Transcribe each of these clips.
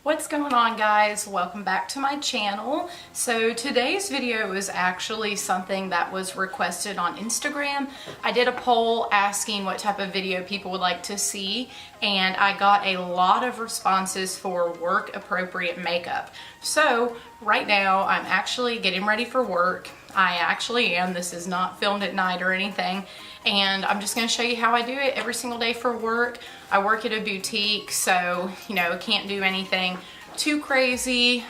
What's going on, guys? Welcome back to my channel. So today's video is actually something that was requested on Instagram. I did a poll asking what type of video people would like to see, and I got a lot of responses for work appropriate makeup. So right now I'm actually getting ready for work. I actually am. This is not filmed at night or anything. And I'm just going to show you how I do it every single day for work. I work at a boutique, so, can't do anything too crazy.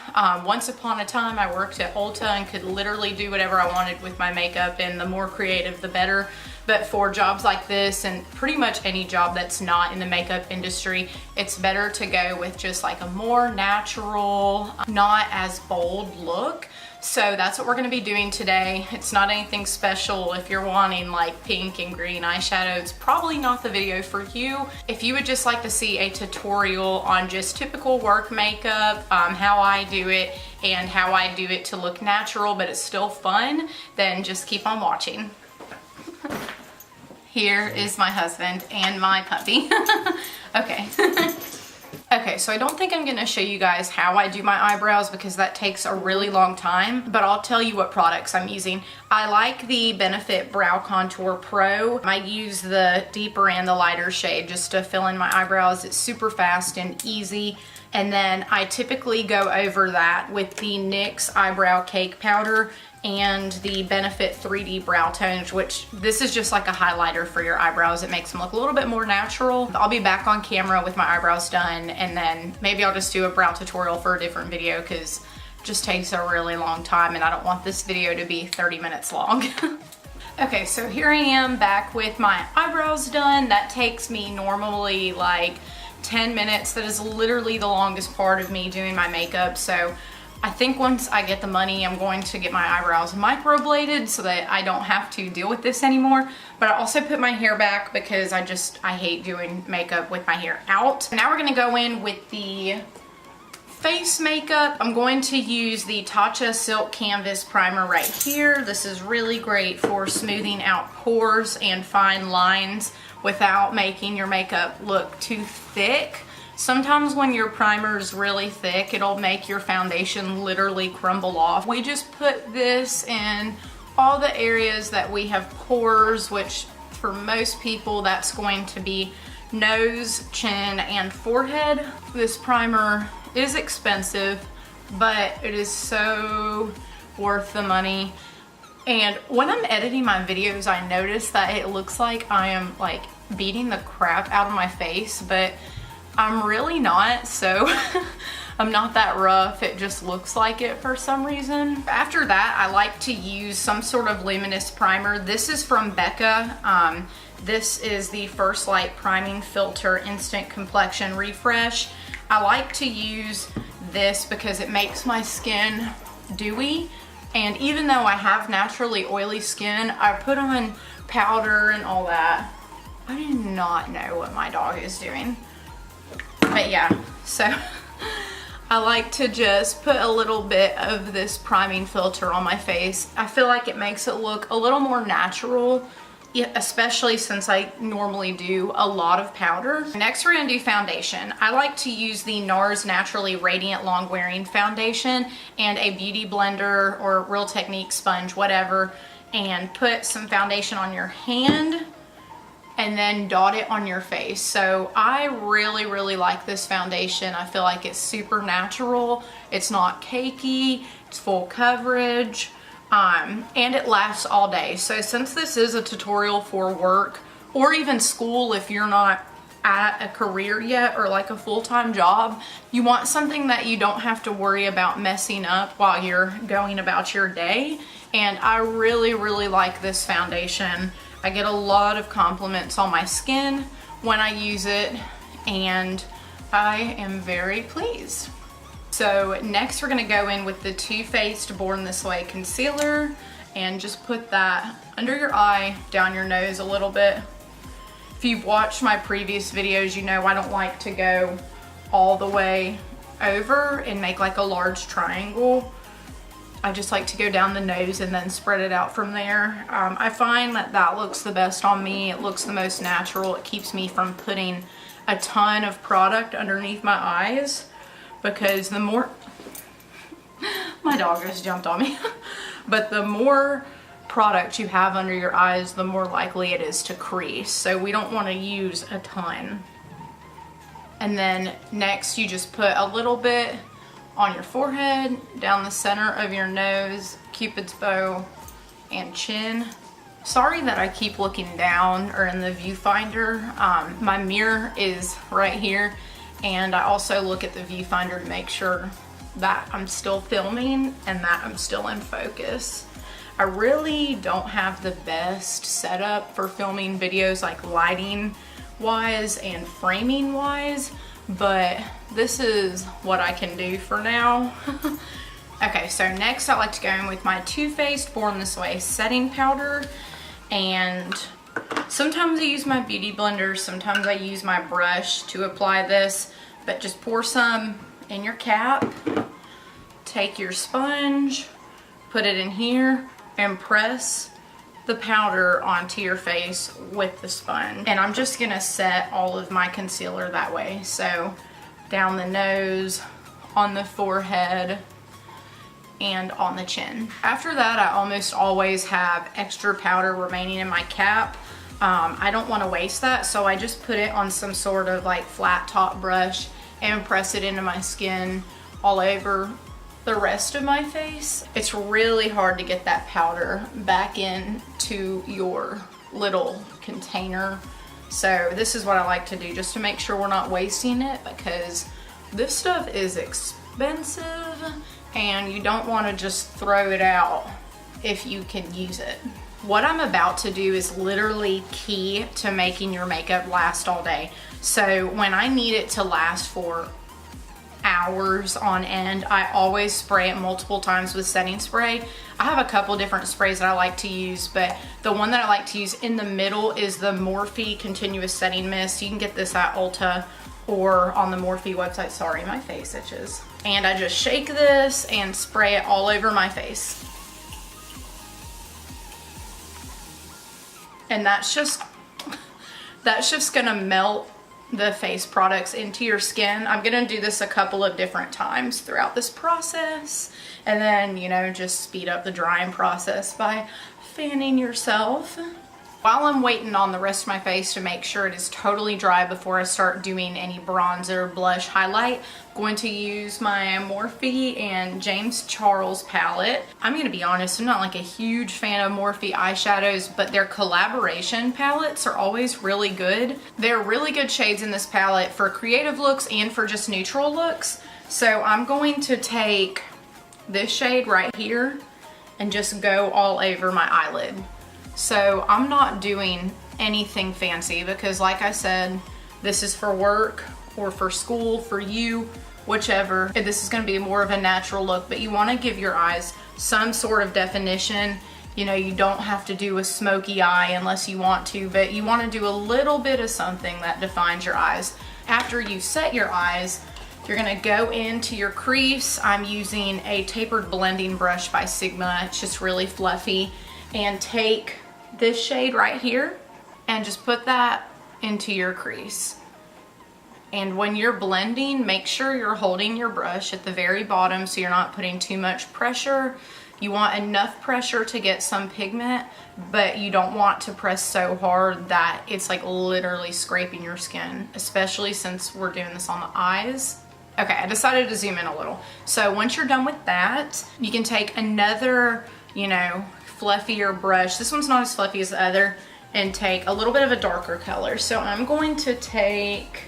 Once upon a time, I worked at Ulta and could literally do whatever I wanted with my makeup, and the more creative, the better. But for jobs like this, and pretty much any job that's not in the makeup industry, it's better to go with just like a more natural, not as bold look. So that's what we're going to be doing today. It's not anything special. If you're wanting like pink and green eyeshadow, it's probably not the video for you. If you would just like to see a tutorial on just typical work makeup, how I do it and how I do it to look natural but it's still fun, then just keep on watching. Here is my husband and my puppy. Okay. Okay, so I don't think I'm gonna show you guys how I do my eyebrows because that takes a really long time, but I'll tell you what products I'm using. I like the Benefit Brow Contour Pro. I use the deeper and the lighter shade just to fill in my eyebrows. It's super fast and easy. And then I typically go over that with the NYX Eyebrow Cake Powder and the Benefit 3D Brow Tone, which this is just like a highlighter for your eyebrows. It makes them look a little bit more natural. I'll be back on camera with my eyebrows done, and then maybe I'll just do a brow tutorial for a different video because it just takes a really long time and I don't want this video to be 30 minutes long. Okay, so here I am back with my eyebrows done. That takes me normally like 10 minutes. That is literally the longest part of me doing my makeup. So I think once I get the money, I'm going to get my eyebrows microbladed so that I don't have to deal with this anymore. But I also put my hair back because I hate doing makeup with my hair out. Now we're gonna go in with the face makeup. I'm going to use the Tatcha Silk Canvas Primer right here. This is really great for smoothing out pores and fine lines without making your makeup look too thick. Sometimes when your primer is really thick, it'll make your foundation literally crumble off. We just put this in all the areas that we have pores, which for most people that's going to be nose, chin, and forehead. This primer is expensive, but it is so worth the money. And when I'm editing my videos, I notice that it looks like I am like beating the crap out of my face, but I'm really not, so I'm not that rough. It just looks like it for some reason. After that, I like to use some sort of luminous primer. This is from Becca. This is the First Light Priming Filter Instant Complexion Refresh. I like to use this because it makes my skin dewy. And even though I have naturally oily skin, I put on powder and all that. I do not know what my dog is doing. But yeah, so I like to just put a little bit of this priming filter on my face. I feel like it makes it look a little more natural, especially since I normally do a lot of powder. Next, we're gonna do foundation. I like to use the NARS Naturally Radiant Long Wearing Foundation and a Beauty Blender or Real Technique sponge, whatever, and put some foundation on your hand and then dot it on your face. So I really, really like this foundation. I feel like it's super natural. It's not cakey, it's full coverage, and it lasts all day. So since this is a tutorial for work or even school, if you're not at a career yet or like a full-time job, you want something that you don't have to worry about messing up while you're going about your day. And I really, really like this foundation. I get a lot of compliments on my skin when I use it, and I am very pleased. So next we're gonna go in with the Too Faced Born This Way concealer and just put that under your eye, down your nose a little bit. If you've watched my previous videos, you know I don't like to go all the way over and make like a large triangle. I just like to go down the nose and then spread it out from there. I find that that looks the best on me. It looks the most natural. It keeps me from putting a ton of product underneath my eyes. because the more, my dog just jumped on me, but the more product you have under your eyes, the more likely it is to crease. So we don't want to use a ton. And then next you just put a little bit on your forehead, down the center of your nose, Cupid's bow, and chin. Sorry that I keep looking down or in the viewfinder. My mirror is right here, and I also look at the viewfinder to make sure that I'm still filming and that I'm still in focus. I really don't have the best setup for filming videos, like lighting wise and framing wise, but this is what I can do for now. Okay, so next I like to go in with my Too Faced Born This Way setting powder, and sometimes I use my beauty blender, sometimes I use my brush to apply this, but just pour some in your cap, take your sponge, put it in here, and press the powder onto your face with the sponge. And I'm just gonna set all of my concealer that way. So down the nose, on the forehead, and on the chin. After that, I almost always have extra powder remaining in my cap. I don't want to waste that, so I just put it on some sort of like flat top brush and press it into my skin all over the rest of my face. It's really hard to get that powder back into your little container. So this is what I like to do just to make sure we're not wasting it, because this stuff is expensive and you don't want to just throw it out if you can use it. What I'm about to do is literally key to making your makeup last all day. So when I need it to last for hours on end, I always spray it multiple times with setting spray. I have a couple different sprays that I like to use, but the one that I like to use in the middle is the Morphe Continuous Setting Mist. You can get this at Ulta or on the Morphe website. Sorry, my face itches. And I just shake this and spray it all over my face. And that's just gonna melt the face products into your skin. I'm gonna do this a couple of different times throughout this process, and then, you know, just speed up the drying process by fanning yourself. While I'm waiting on the rest of my face to make sure it is totally dry before I start doing any bronzer, blush, highlight, I'm going to use my Morphe and James Charles palette. I'm gonna be honest, I'm not like a huge fan of Morphe eyeshadows, but their collaboration palettes are always really good. There are really good shades in this palette for creative looks and for just neutral looks. So I'm going to take this shade right here and just go all over my eyelid. So I'm not doing anything fancy because, like I said, this is for work or for school, for you, whichever. This is going to be more of a natural look, but you want to give your eyes some sort of definition. You know, you don't have to do a smoky eye unless you want to, but you want to do a little bit of something that defines your eyes. After you set your eyes, you're going to go into your crease. I'm using a tapered blending brush by Sigma. It's just really fluffy. And take this shade right here and just put that into your crease. And when you're blending, make sure you're holding your brush at the very bottom so you're not putting too much pressure. You want enough pressure to get some pigment, but you don't want to press so hard that it's like literally scraping your skin, especially since we're doing this on the eyes. Okay, I decided to zoom in a little. So once you're done with that, you can take another, you know, fluffier brush. This one's not as fluffy as the other, and take a little bit of a darker color. So I'm going to take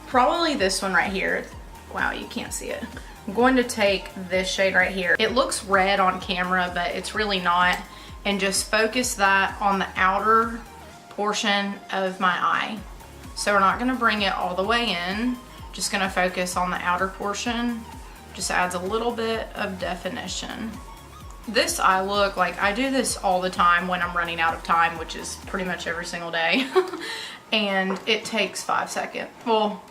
probably this one right here. Wow, you can't see it. I'm going to take this shade right here. It looks red on camera, but it's really not. And just focus that on the outer portion of my eye. So we're not gonna bring it all the way in. Just gonna focus on the outer portion. Just adds a little bit of definition. This eye look, like I do this all the time when I'm running out of time, which is pretty much every single day. And it takes 5 seconds. Well,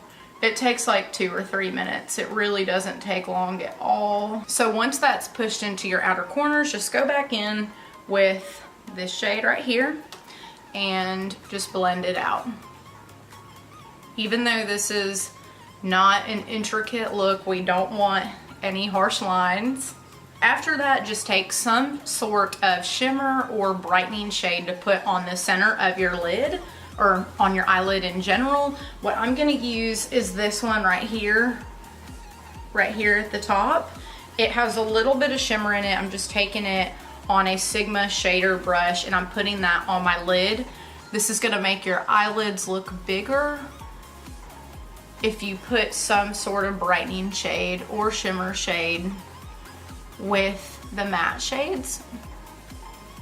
it takes like 2 or 3 minutes. It really doesn't take long at all. So once that's pushed into your outer corners, just go back in with this shade right here and just blend it out. Even though this is not an intricate look. We don't want any harsh lines. After that, just take some sort of shimmer or brightening shade to put on the center of your lid or on your eyelid in general. What I'm gonna use is this one right here at the top. It has a little bit of shimmer in it. I'm just taking it on a Sigma shader brush and I'm putting that on my lid. This is gonna make your eyelids look bigger if you put some sort of brightening shade or shimmer shade with the matte shades.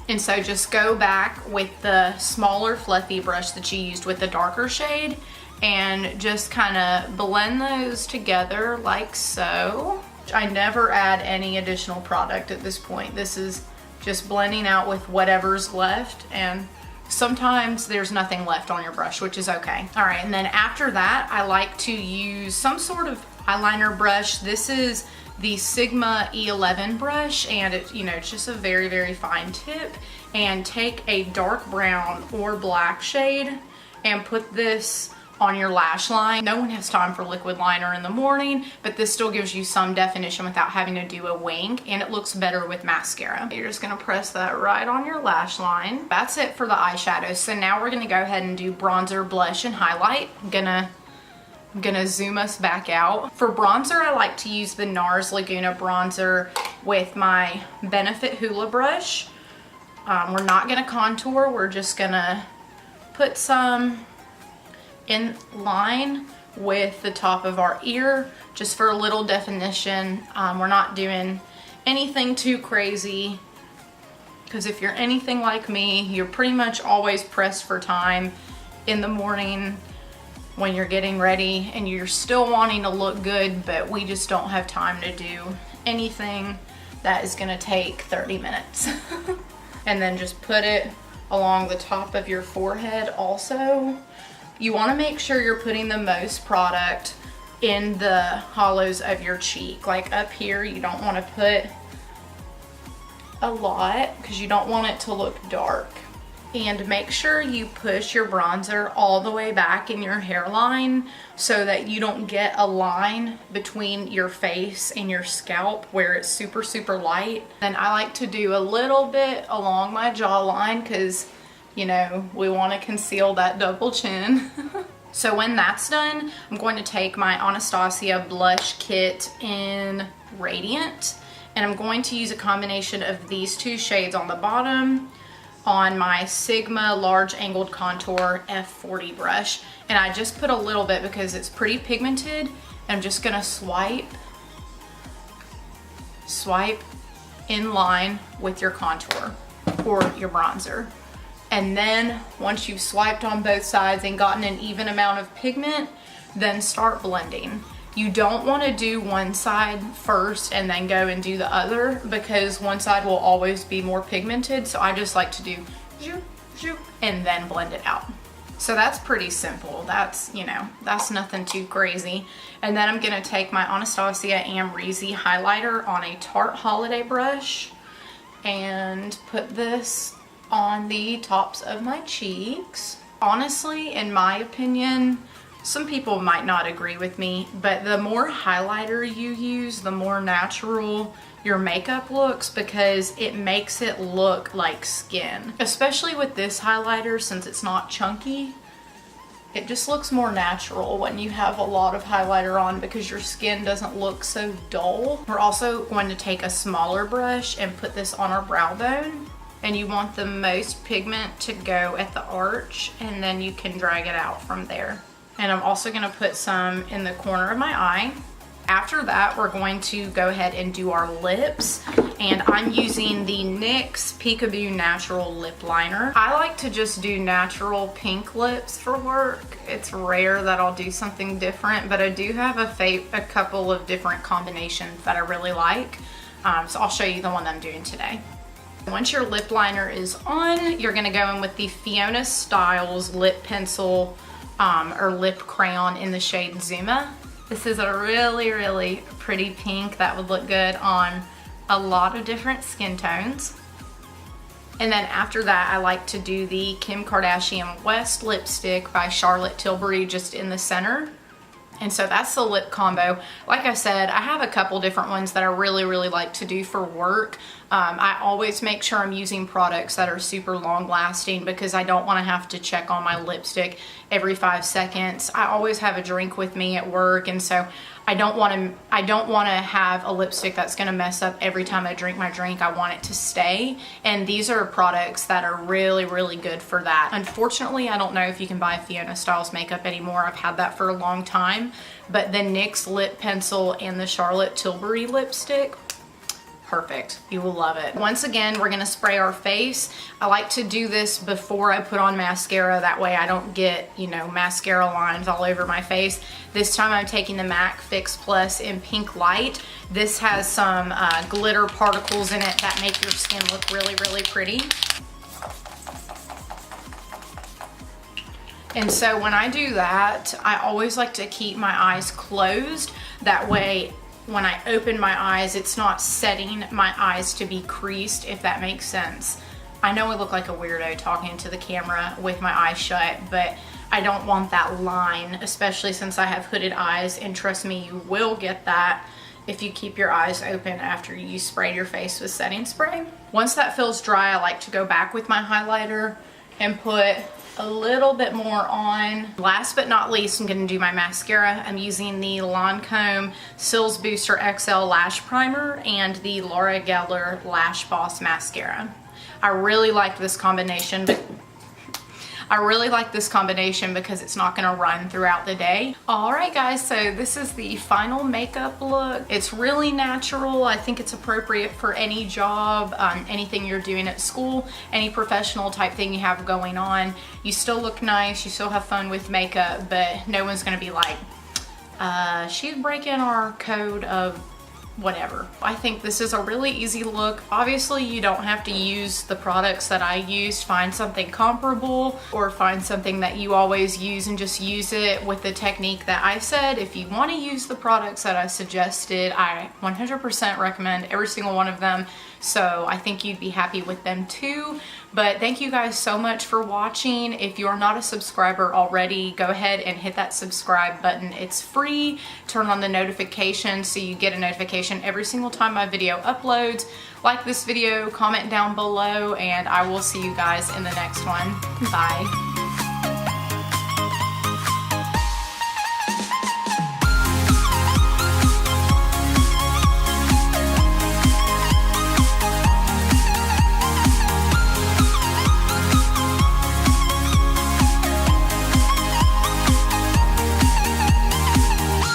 And so just go back with the smaller fluffy brush that you used with the darker shade and just kind of blend those together like so. I never add any additional product at this point. This is just blending out with whatever's left, and sometimes there's nothing left on your brush, which is okay. All right, and then after that, I like to use some sort of eyeliner brush. This is the Sigma E11 brush, and it's just a very, very fine tip. And take a dark brown or black shade and put this on your lash line. No one has time for liquid liner in the morning, but this still gives you some definition without having to do a wing, and it looks better with mascara. You're just gonna press that right on your lash line. That's it for the eyeshadows. So now we're gonna go ahead and do bronzer, blush, and highlight. I'm gonna zoom us back out. For bronzer, I like to use the NARS Laguna bronzer with my Benefit Hoola brush. We're not gonna contour, we're just gonna put some in line with the top of our ear just for a little definition. We're not doing anything too crazy, because if you're anything like me, you're pretty much always pressed for time in the morning when you're getting ready and you're still wanting to look good, but we just don't have time to do anything that is gonna take 30 minutes. And then just put it along the top of your forehead also. You wanna make sure you're putting the most product in the hollows of your cheek. Like up here, you don't wanna put a lot because you don't want it to look dark. And make sure you push your bronzer all the way back in your hairline so that you don't get a line between your face and your scalp where it's super, super light. And I like to do a little bit along my jawline because, we want to conceal that double chin. So when that's done, I'm going to take my Anastasia blush kit in Radiant, and I'm going to use a combination of these two shades on the bottom on my Sigma large angled contour F40 brush. And I just put a little bit because it's pretty pigmented. I'm just gonna swipe in line with your contour or your bronzer. And then once you've swiped on both sides and gotten an even amount of pigment, then start blending. You don't want to do one side first and then go and do the other, because one side will always be more pigmented. So I just like to do zoop, zoop, and then blend it out. So that's pretty simple. That's, that's nothing too crazy. And then I'm gonna take my Anastasia Amrezy highlighter on a Tarte Holiday brush and put this on the tops of my cheeks. Honestly, in my opinion, some people might not agree with me, but the more highlighter you use, the more natural your makeup looks, because it makes it look like skin. Especially with this highlighter, since it's not chunky, it just looks more natural when you have a lot of highlighter on, because your skin doesn't look so dull. We're also going to take a smaller brush and put this on our brow bone, and you want the most pigment to go at the arch, and then you can drag it out from there. And I'm also gonna put some in the corner of my eye. After that, we're going to go ahead and do our lips. And I'm using the NYX Peekaboo Natural Lip Liner. I like to just do natural pink lips for work. It's rare that I'll do something different, but I do have a couple of different combinations that I really like. So I'll show you the one I'm doing today. Once your lip liner is on, you're gonna go in with the Fiona Styles Lip Pencil or lip crayon in the shade Zuma. This is a really, really pretty pink that would look good on a lot of different skin tones. And then after that, I like to do the Kim Kardashian West lipstick by Charlotte Tilbury just in the center. And so that's the lip combo. Like I said, I have a couple different ones that I really like to do for work. I always make sure I'm using products that are super long lasting because I don't want to have to check on my lipstick every 5 seconds. I always have a drink with me at work, and so I don't want to have a lipstick that's going to mess up every time I drink my drink. I want it to stay, and these are products that are really good for that. Unfortunately, I don't know if you can buy Fiona Styles makeup anymore. I've had that for a long time, but the NYX lip pencil and the Charlotte Tilbury lipstick, perfect. You will love it. Once again, we're gonna spray our face. I like to do this before I put on mascara. That way I don't get, you know, mascara lines all over my face. This time I'm taking the MAC Fix Plus in Pink Light. This has some glitter particles in it that make your skin look really pretty. And so when I do that, I always like to keep my eyes closed. That way, when I open my eyes, it's not setting my eyes to be creased, if that makes sense. I know I look like a weirdo talking to the camera with my eyes shut, but I don't want that line, especially since I have hooded eyes, and trust me, you will get that if you keep your eyes open after you spray your face with setting spray. Once that feels dry, I like to go back with my highlighter and put a little bit more on. Last but not least, I'm gonna do my mascara. I'm using the Lancome Cils Booster XL Lash Primer and the Laura Geller Lash Boss Mascara. I really like this combination, but because it's not gonna run throughout the day. All right guys, so this is the final makeup look. It's really natural. I think it's appropriate for any job, anything you're doing at school, any professional type thing you have going on. You still look nice, you still have fun with makeup, but no one's gonna be like, she's breaking our code of whatever. I think this is a really easy look. Obviously, you don't have to use the products that I used. Find something comparable or find something that you always use and just use it with the technique that I said. If you want to use the products that I suggested, I 100% recommend every single one of them. So I think you'd be happy with them too. But thank you guys so much for watching. If you're not a subscriber already, go ahead and hit that subscribe button. It's free. Turn on the notifications so you get a notification every single time my video uploads. Like this video, comment down below, and I will see you guys in the next one. Bye.